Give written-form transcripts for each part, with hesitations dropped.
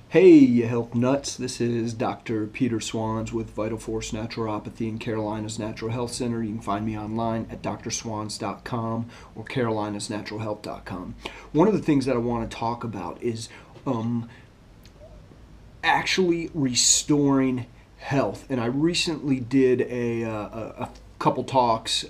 Hey, you health nuts. This is Dr. Peter Swanz with Vital Force Naturopathy in Carolina's Natural Health Center. You can find me online at drswanz.com or carolinasnaturalhealth.com. One of the things that I want to talk about is actually restoring health. And I recently did a couple talks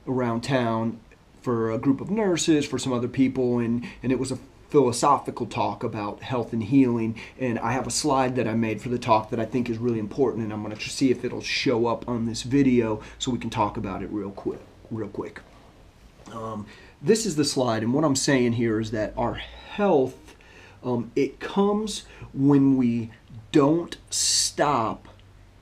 around town for a group of nurses, for some other people, and it was a philosophical talk about health and healing. And I have a slide that I made for the talk that I think is really important, and I'm going to see if it'll show up on this video so we can talk about it real quick. This is the slide, and what I'm saying here is that our health, it comes when we don't stop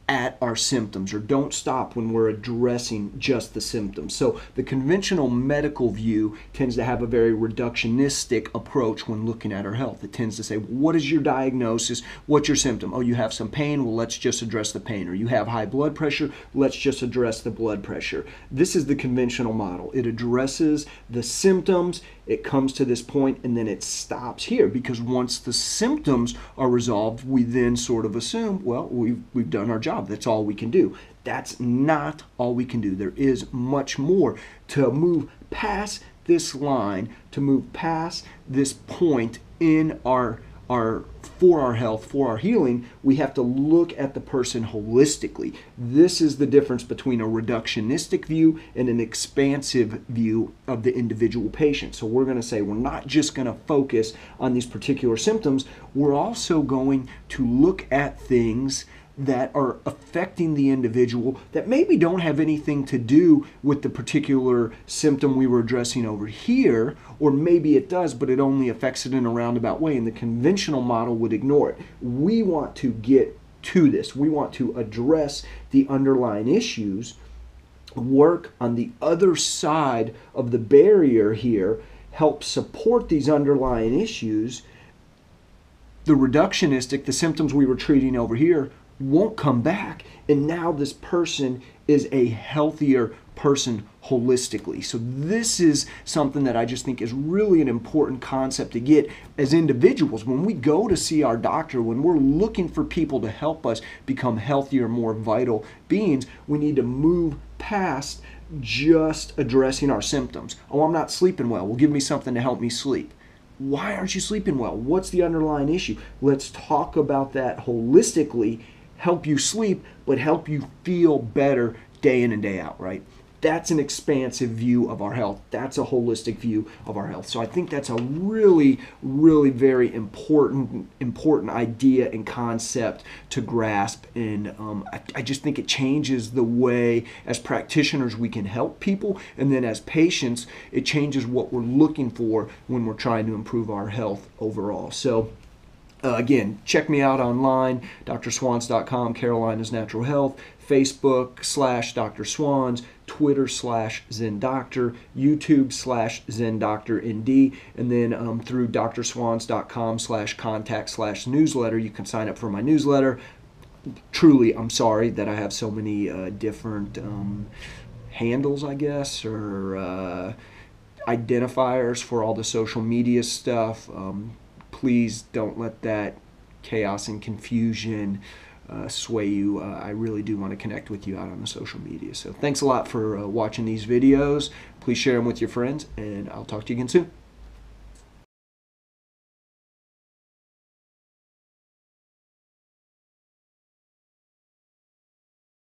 at our symptoms, or don't stop when we're addressing just the symptoms. So the conventional medical view tends to have a very reductionistic approach when looking at our health. It tends to say, what is your diagnosis? What's your symptom? Oh, you have some pain? Well, let's just address the pain. Or you have high blood pressure? Let's just address the blood pressure. This is the conventional model. It addresses the symptoms, it comes to this point, and then it stops here, because once the symptoms are resolved, we then sort of assume, well, we've done our job. That's all we can do. That's not all we can do. There is much more. To move past this line, to move past this point in our health, for our healing, we have to look at the person holistically. This is the difference between a reductionistic view and an expansive view of the individual patient. So we're going to say we're not just going to focus on these particular symptoms, we're also going to look at things that are affecting the individual that maybe don't have anything to do with the particular symptom we were addressing over here, or maybe it does, but it only affects it in a roundabout way, and the conventional model would ignore it. We want to get to this. We want to address the underlying issues, work on the other side of the barrier here, help support these underlying issues. The reductionistic, the symptoms we were treating over here, won't come back, and now this person is a healthier person holistically. So this is something that I just think is really an important concept to get as individuals. When we go to see our doctor, when we're looking for people to help us become healthier, more vital beings, we need to move past just addressing our symptoms. Oh, I'm not sleeping well. Well, give me something to help me sleep. Why aren't you sleeping well? What's the underlying issue? Let's talk about that holistically. Help you sleep, but help you feel better day in and day out, right? That's an expansive view of our health. That's a holistic view of our health. So I think that's a really, really very important idea and concept to grasp. And I just think it changes the way, as practitioners, we can help people. And then as patients, it changes what we're looking for when we're trying to improve our health overall. So again, check me out online, drswanz.com, Carolina's Natural Health, Facebook /Dr. Swanz, Twitter /ZenDoctor, YouTube /ZenDoctorND, and then through drswanz.com /contact/newsletter, you can sign up for my newsletter. Truly, I'm sorry that I have so many different handles, I guess, or identifiers for all the social media stuff. Please don't let that chaos and confusion sway you. I really do want to connect with you out on the social media. So thanks a lot for watching these videos. Please share them with your friends, and I'll talk to you again soon.